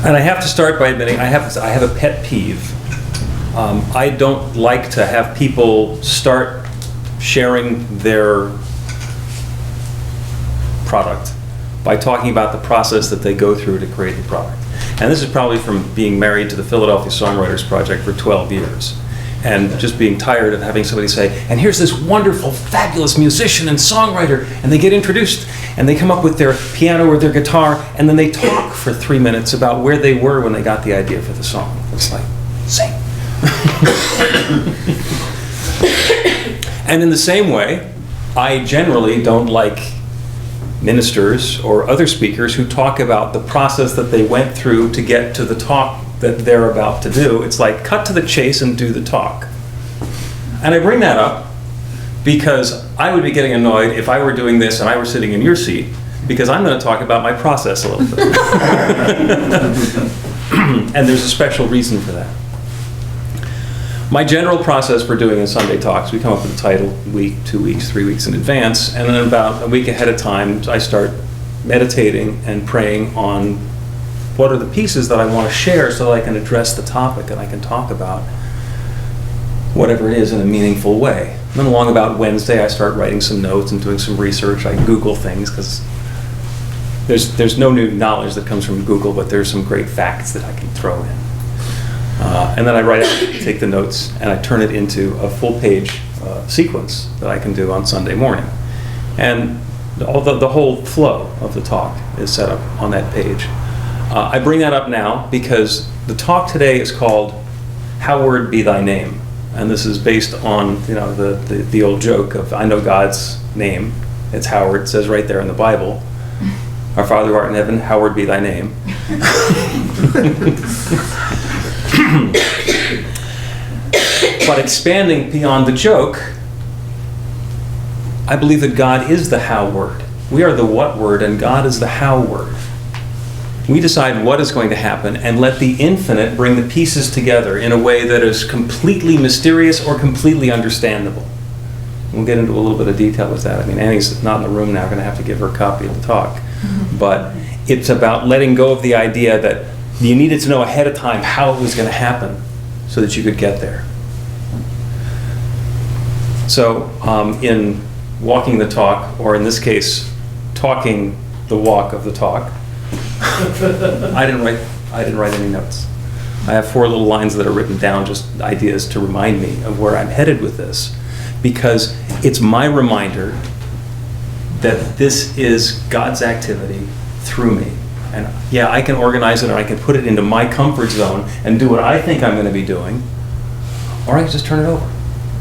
And I have to start by admitting I have a pet peeve. I don't like to have people start sharing their product by talking about the process that they go through to create the product. And this is probably from being married to the Philadelphia Songwriters Project for 12 years. And just being tired of having somebody say, and here's this wonderful, fabulous musician and songwriter, and they get introduced, and they come up with their piano or their guitar, and then they talk for 3 minutes about where they were when they got the idea for the song. It's like, sing. And in the same way, I generally don't like ministers or other speakers who talk about the process that they went through to get to the talk that they're about to do. It's like, cut to the chase and do the talk. And I bring that up because I would be getting annoyed if I were doing this and I were sitting in your seat, because I'm going to talk about my process a little bit. And there's a special reason for that. My general process for doing a Sunday talks, we come up with a title week, 2 weeks, 3 weeks in advance, and then about a week ahead of time, I start meditating and praying on what are the pieces that I want to share so that I can address the topic and I can talk about whatever it is in a meaningful way. And then along about Wednesday, I start writing some notes and doing some research. I Google things because there's no new knowledge that comes from Google, but there's some great facts that I can throw in. And then I write it, take the notes, and I turn it into a full-page sequence that I can do on Sunday morning. And the whole flow of the talk is set up on that page. I bring that up now because the talk today is called "Hallowed Be Thy Name," and this is based on the old joke of I know God's name. It's Howard. It says right there in the Bible, "Our Father who art in heaven, hallowed be thy name." But expanding beyond the joke, I believe that God is the how word. We are the what word, and God is the how word. We decide what is going to happen and let the infinite bring the pieces together in a way that is completely mysterious or completely understandable. We'll get into a little bit of detail with that. I mean, Annie's not in the room now. I'm going to have to give her a copy of the talk. Mm-hmm. But it's about letting go of the idea that you needed to know ahead of time how it was going to happen so that you could get there. So in walking the talk, or in this case, talking the walk of the talk, I didn't write any notes. I have 4 little lines that are written down, just ideas to remind me of where I'm headed with this, because it's my reminder that this is God's activity through me. And yeah, I can organize it, or I can put it into my comfort zone and do what I think I'm going to be doing, or I can just turn it over.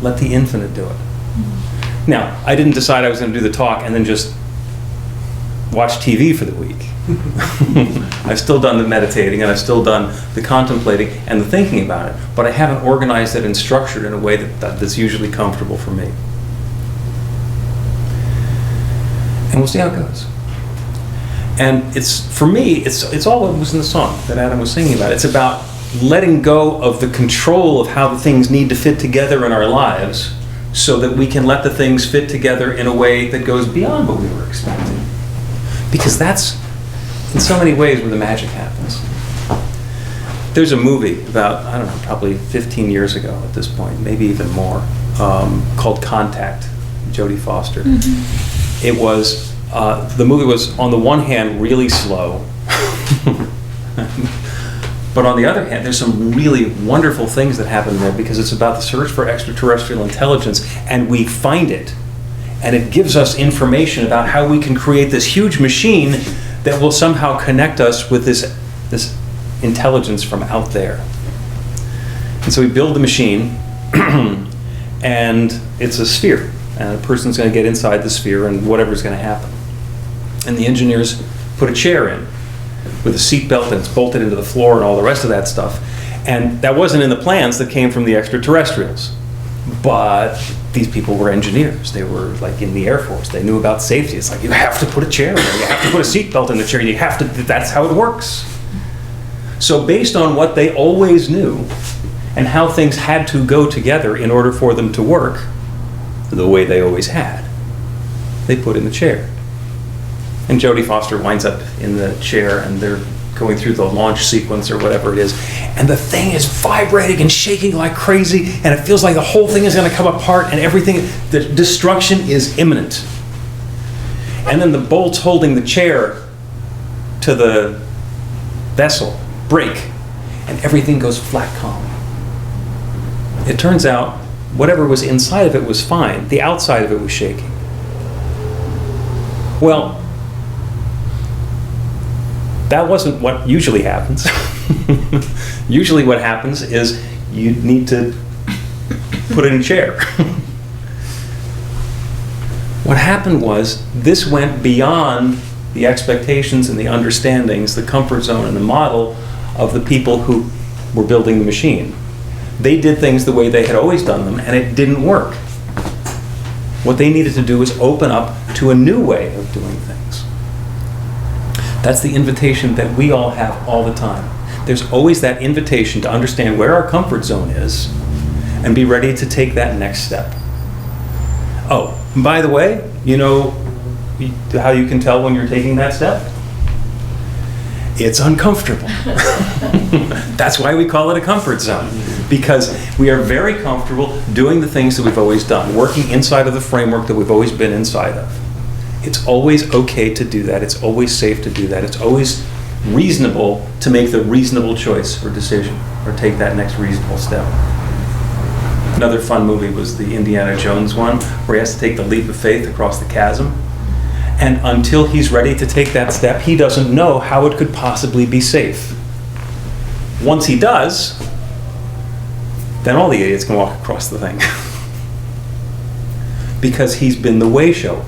Let the infinite do it. Mm-hmm. Now, I didn't decide I was going to do the talk and then just watch TV for the week. I've still done the meditating, and I've still done the contemplating and the thinking about it, but I haven't organized it and structured it in a way that's usually comfortable for me. And we'll see how it goes. And for me, it's all what was in the song that Adam was singing about. It's about letting go of the control of how the things need to fit together in our lives so that we can let the things fit together in a way that goes beyond what we were expecting. Because that's, in so many ways, where the magic happens. There's a movie about, I don't know, probably 15 years ago at this point, maybe even more, called Contact, Jodie Foster. Mm-hmm. It was, the movie was, on the one hand, really slow. But on the other hand, there's some really wonderful things that happen there, because it's about the search for extraterrestrial intelligence, and we find it. And it gives us information about how we can create this huge machine that will somehow connect us with this intelligence from out there. And so we build the machine, and it's a sphere. And a person's going to get inside the sphere, and whatever's going to happen. And the engineers put a chair in with a seat belt, and it's bolted into the floor and all the rest of that stuff. And that wasn't in the plans that came from the extraterrestrials. But these people were engineers. They were like in the Air Force. They knew about safety. It's like, you have to put a chair in there. You have to put a seat belt in the chair. You have to, that's how it works. So based on what they always knew and how things had to go together in order for them to work the way they always had, they put in the chair. And Jodie Foster winds up in the chair, and they're going through the launch sequence or whatever it is, and the thing is vibrating and shaking like crazy, and it feels like the whole thing is going to come apart, and everything, the destruction is imminent. And then the bolts holding the chair to the vessel break, and everything goes flat calm. It turns out whatever was inside of it was fine. The outside of it was shaking. Well, that wasn't what usually happens. Usually what happens is you need to put it in a chair. What happened was this went beyond the expectations and the understandings, the comfort zone and the model of the people who were building the machine. They did things the way they had always done them, and it didn't work. What they needed to do was open up to a new way of doing things. That's the invitation that we all have all the time. There's always that invitation to understand where our comfort zone is and be ready to take that next step. Oh, and by the way, you know how you can tell when you're taking that step? It's uncomfortable. That's why we call it a comfort zone, because we are very comfortable doing the things that we've always done, working inside of the framework that we've always been inside of. It's always okay to do that. It's always safe to do that. It's always reasonable to make the reasonable choice or decision or take that next reasonable step. Another fun movie was the Indiana Jones one, where he has to take the leap of faith across the chasm. And until he's ready to take that step, he doesn't know how it could possibly be safe. Once he does, then all the idiots can walk across the thing. Because he's been the way shower.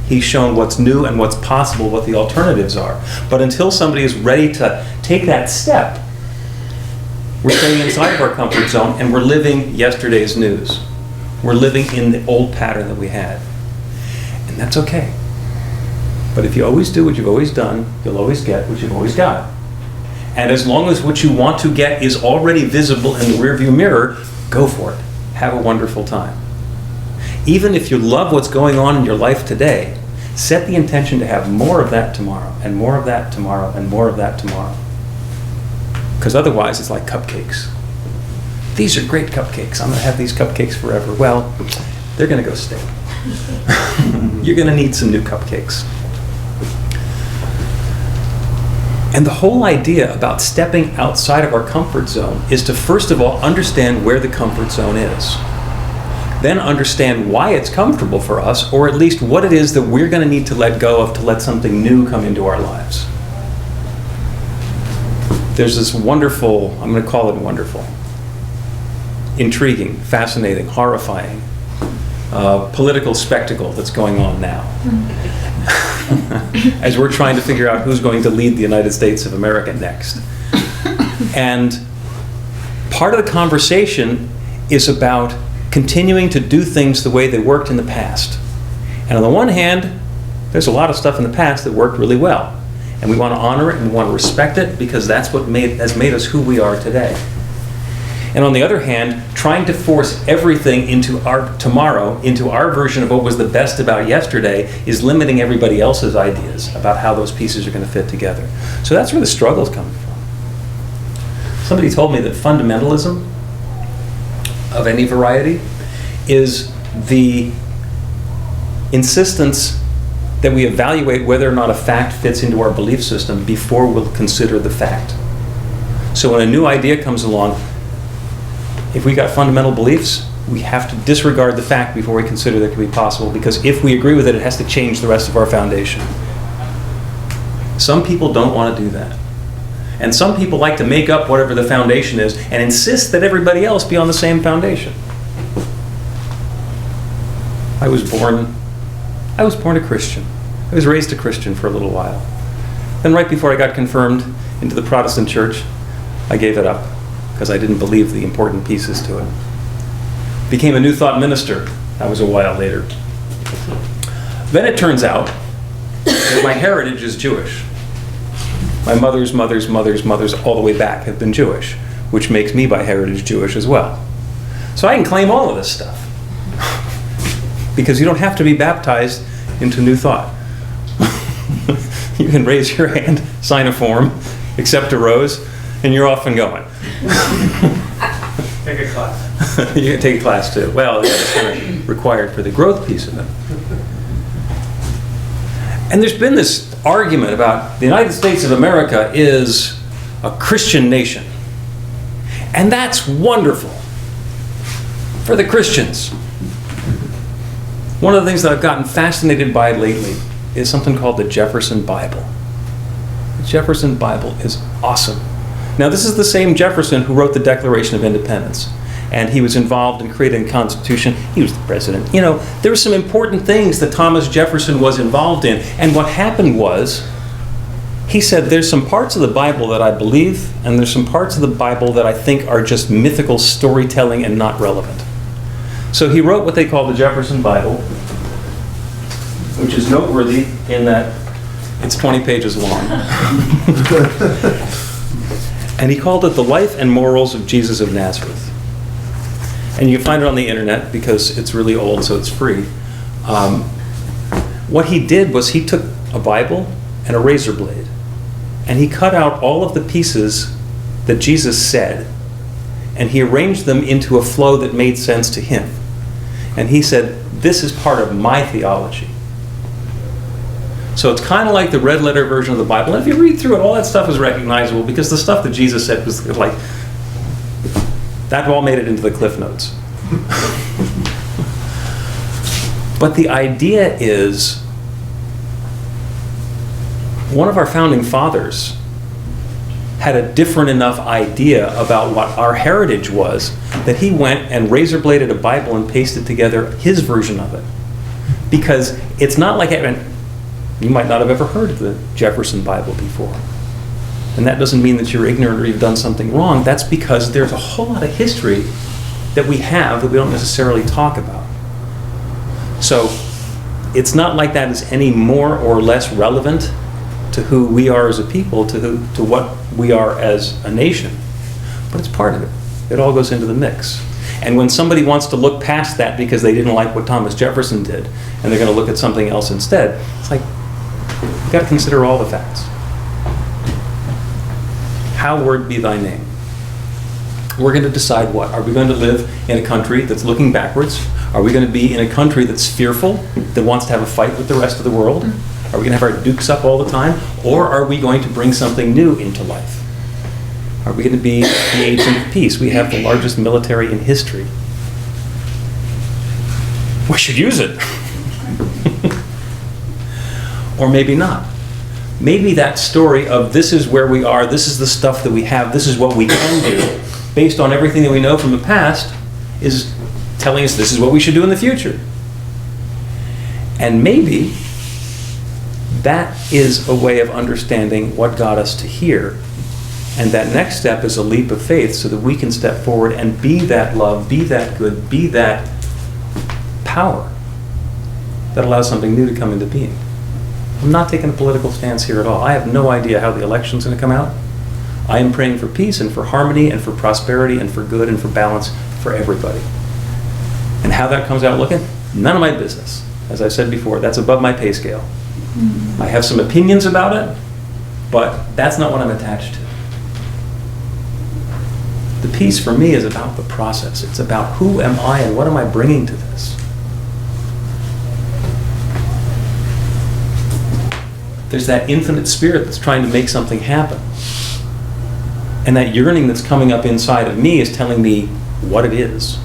He's shown what's new and what's possible, what the alternatives are. But until somebody is ready to take that step, we're staying inside of our comfort zone and we're living yesterday's news. We're living in the old pattern that we had. And that's okay. But if you always do what you've always done, you'll always get what you've always got. And as long as what you want to get is already visible in the rearview mirror, go for it. Have a wonderful time. Even if you love what's going on in your life today, set the intention to have more of that tomorrow, and more of that tomorrow, and more of that tomorrow. Because otherwise, it's like cupcakes. These are great cupcakes. I'm going to have these cupcakes forever. Well, they're going to go stale. You're going to need some new cupcakes. And the whole idea about stepping outside of our comfort zone is to, first of all, understand where the comfort zone is. Then understand why it's comfortable for us, or at least what it is that we're going to need to let go of to let something new come into our lives. There's this wonderful, I'm going to call it wonderful, intriguing, fascinating, horrifying, political spectacle that's going on now. As we're trying to figure out who's going to lead the United States of America next. And part of the conversation is about continuing to do things the way they worked in the past. And on the one hand, there's a lot of stuff in the past that worked really well. And we want to honor it and we want to respect it because that's what has made us who we are today. And on the other hand, trying to force everything into our tomorrow, into our version of what was the best about yesterday, is limiting everybody else's ideas about how those pieces are going to fit together. So that's where the struggle's coming from. Somebody told me that fundamentalism of any variety is the insistence that we evaluate whether or not a fact fits into our belief system before we'll consider the fact. So when a new idea comes along, if we got fundamental beliefs, we have to disregard the fact before we consider that it could be possible, because if we agree with it, it has to change the rest of our foundation. Some people don't want to do that. And some people like to make up whatever the foundation is and insist that everybody else be on the same foundation. I was born a Christian. I was raised a Christian for a little while. Then right before I got confirmed into the Protestant church, I gave it up because I didn't believe the important pieces to it. Became a New Thought minister. That was a while later. Then it turns out that my heritage is Jewish. My mother's mother's mother's mother's all the way back have been Jewish, which makes me by heritage Jewish as well. So I can claim all of this stuff. Because you don't have to be baptized into New Thought. You can raise your hand, sign a form, accept a rose, and you're off and going. Take a class. You can take a class too. Well, it's kind of required for the growth piece of it. And there's been this argument about the United States of America is a Christian nation. And that's wonderful for the Christians. One of the things that I've gotten fascinated by lately is something called the Jefferson Bible. The Jefferson Bible is awesome. Now, this is the same Jefferson who wrote the Declaration of Independence. And he was involved in creating the Constitution. He was the president. You know, there were some important things that Thomas Jefferson was involved in. And what happened was, he said, there's some parts of the Bible that I believe, and there's some parts of the Bible that I think are just mythical storytelling and not relevant. So he wrote what they call the Jefferson Bible, which is noteworthy in that it's 20 pages long. And he called it The Life and Morals of Jesus of Nazareth. And you can find it on the internet because it's really old, so it's free. What he did was he took a Bible and a razor blade, and he cut out all of the pieces that Jesus said, and he arranged them into a flow that made sense to him. And he said, this is part of my theology. So it's kind of like the red letter version of the Bible. And if you read through it, all that stuff is recognizable because the stuff that Jesus said was like, that all made it into the Cliff Notes. But the idea is, one of our founding fathers had a different enough idea about what our heritage was that he went and razor bladed a Bible and pasted together his version of it. Because it's not like, you might not have ever heard of the Jefferson Bible before. And that doesn't mean that you're ignorant or you've done something wrong. That's because there's a whole lot of history that we have that we don't necessarily talk about. So it's not like that is any more or less relevant to who we are as a people, to what we are as a nation. But it's part of it. It all goes into the mix. And when somebody wants to look past that because they didn't like what Thomas Jefferson did, and they're going to look at something else instead, it's like, you've got to consider all the facts. Hallowed be thy name. We're going to decide what. Are we going to live in a country that's looking backwards? Are we going to be in a country that's fearful, that wants to have a fight with the rest of the world? Are we going to have our dukes up all the time? Or are we going to bring something new into life? Are we going to be the agent of peace? We have the largest military in history. We should use it. Or maybe not. Maybe that story of this is where we are, this is the stuff that we have, this is what we can do, based on everything that we know from the past, is telling us this is what we should do in the future. And maybe that is a way of understanding what got us to here. And that next step is a leap of faith so that we can step forward and be that love, be that good, be that power that allows something new to come into being. I'm not taking a political stance here at all. I have no idea how the election's going to come out. I am praying for peace and for harmony and for prosperity and for good and for balance for everybody. And how that comes out looking, none of my business. As I said before, that's above my pay scale. I have some opinions about it, but that's not what I'm attached to. The peace for me is about the process. It's about who am I and what am I bringing to this. There's that infinite spirit that's trying to make something happen. And that yearning that's coming up inside of me is telling me what it is.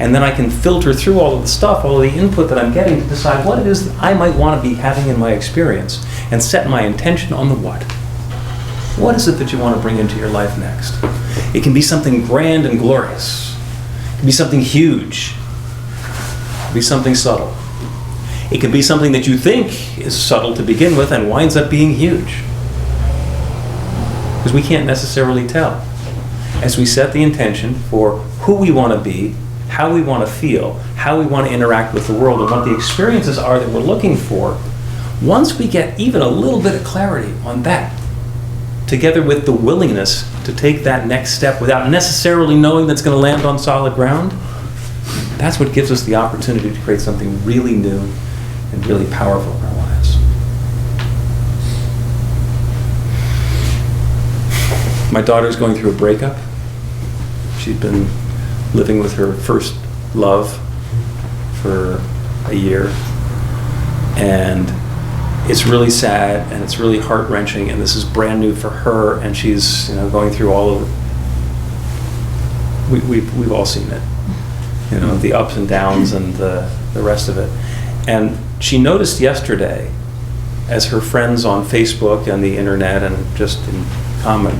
And then I can filter through all of the stuff, all of the input that I'm getting to decide what it is that I might want to be having in my experience and set my intention on the what. What is it that you want to bring into your life next? It can be something grand and glorious. It can be something huge. It can be something subtle. It can be something that you think is subtle to begin with and winds up being huge. Because we can't necessarily tell. As we set the intention for who we want to be, how we want to feel, how we want to interact with the world, and what the experiences are that we're looking for, once we get even a little bit of clarity on that, together with the willingness to take that next step without necessarily knowing that's going to land on solid ground, that's what gives us the opportunity to create something really new and really powerful in our lives. My daughter's going through a breakup. She'd been living with her first love for a year, and it's really sad and it's really heart-wrenching, and this is brand new for her, and she's going through all of it. We've all seen it, the ups and downs and the rest of it. And she noticed yesterday, as her friends on Facebook and the internet and just in common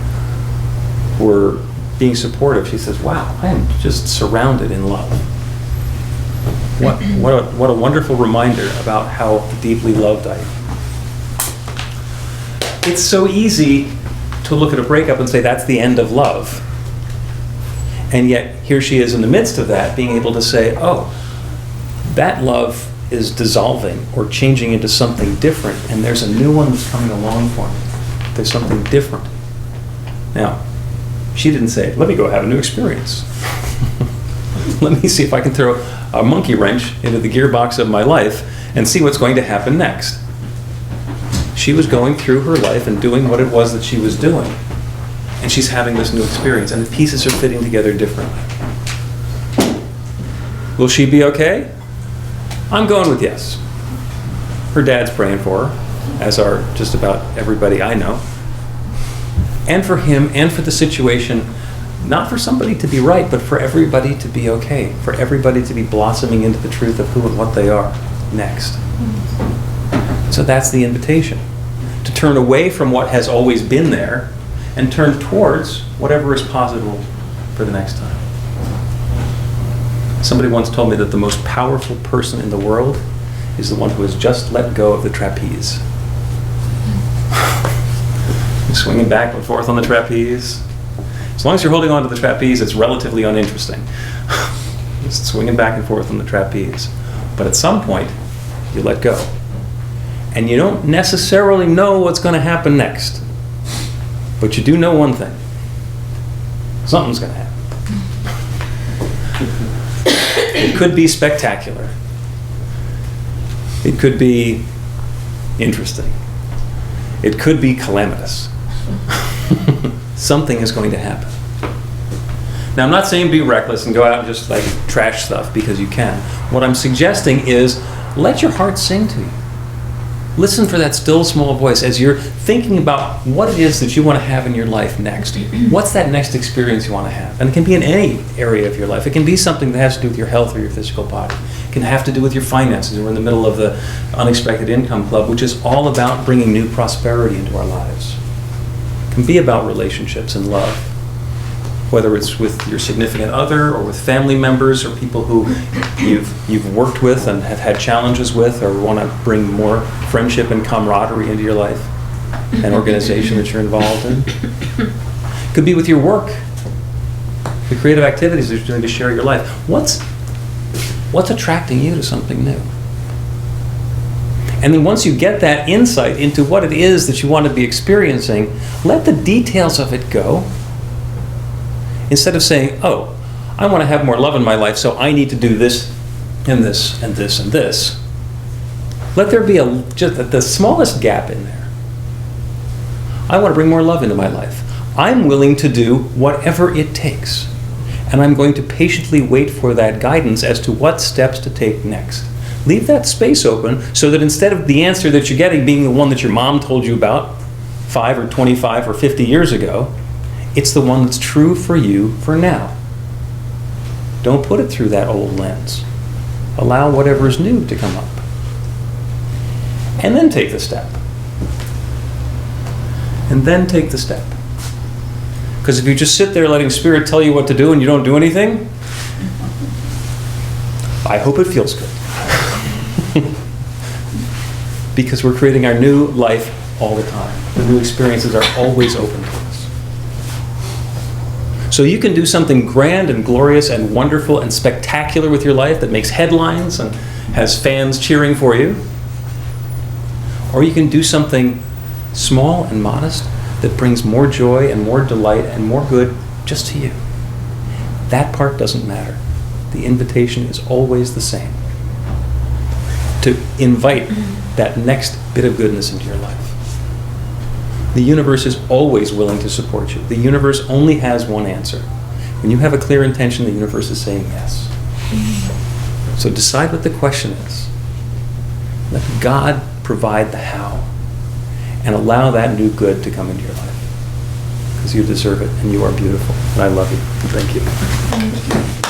were being supportive, she says, "Wow, I am just surrounded in love." What a wonderful reminder about how deeply loved I am. It's so easy to look at a breakup and say that's the end of love. And yet here she is in the midst of that, being able to say, oh, that love is dissolving or changing into something different, and there's a new one that's coming along for me. There's something different. Now, she didn't say, let me go have a new experience. Let me see if I can throw a monkey wrench into the gearbox of my life and see what's going to happen next. She was going through her life and doing what it was that she was doing. And she's having this new experience, and the pieces are fitting together differently. Will she be okay? I'm going with yes. Her dad's praying for her, as are just about everybody I know. And for him, and for the situation, not for somebody to be right, but for everybody to be okay, for everybody to be blossoming into the truth of who and what they are next. So that's the invitation, to turn away from what has always been there and turn towards whatever is possible for the next time. Somebody once told me that the most powerful person in the world is the one who has just let go of the trapeze. Swinging back and forth on the trapeze. As long as you're holding on to the trapeze, it's relatively uninteresting. Just swinging back and forth on the trapeze. But at some point, you let go. And you don't necessarily know what's going to happen next. But you do know one thing. Something's going to happen. It could be spectacular. It could be interesting. It could be calamitous. Something is going to happen. Now, I'm not saying be reckless and go out and just trash stuff, because you can. What I'm suggesting is let your heart sing to you. Listen for that still small voice as you're thinking about what it is that you want to have in your life next. What's that next experience you want to have? And it can be in any area of your life. It can be something that has to do with your health or your physical body. It can have to do with your finances. We're in the middle of the Unexpected Income Club, which is all about bringing new prosperity into our lives. It can be about relationships and love, whether it's with your significant other or with family members or people who you've worked with and have had challenges with, or want to bring more friendship and camaraderie into your life, an organization that you're involved in. It could be with your work, the creative activities that you're doing to share your life. What's attracting you to something new? And then once you get that insight into what it is that you want to be experiencing, let the details of it go. Instead of saying, oh, I want to have more love in my life, so I need to do this and this and this and this. Let there be just the smallest gap in there. I want to bring more love into my life. I'm willing to do whatever it takes. And I'm going to patiently wait for that guidance as to what steps to take next. Leave that space open so that instead of the answer that you're getting being the one that your mom told you about 5 or 25 or 50 years ago, it's the one that's true for you for now. Don't put it through that old lens. Allow whatever is new to come up. And then take the step. And then take the step. Because if you just sit there letting Spirit tell you what to do and you don't do anything, I hope it feels good. Because we're creating our new life all the time. The new experiences are always open to us. So you can do something grand and glorious and wonderful and spectacular with your life that makes headlines and has fans cheering for you. Or you can do something small and modest that brings more joy and more delight and more good just to you. That part doesn't matter. The invitation is always the same. To invite that next bit of goodness into your life. The universe is always willing to support you. The universe only has one answer. When you have a clear intention, the universe is saying yes. So decide what the question is. Let God provide the how. And allow that new good to come into your life. Because you deserve it, and you are beautiful. And I love you. Thank you. Thank you.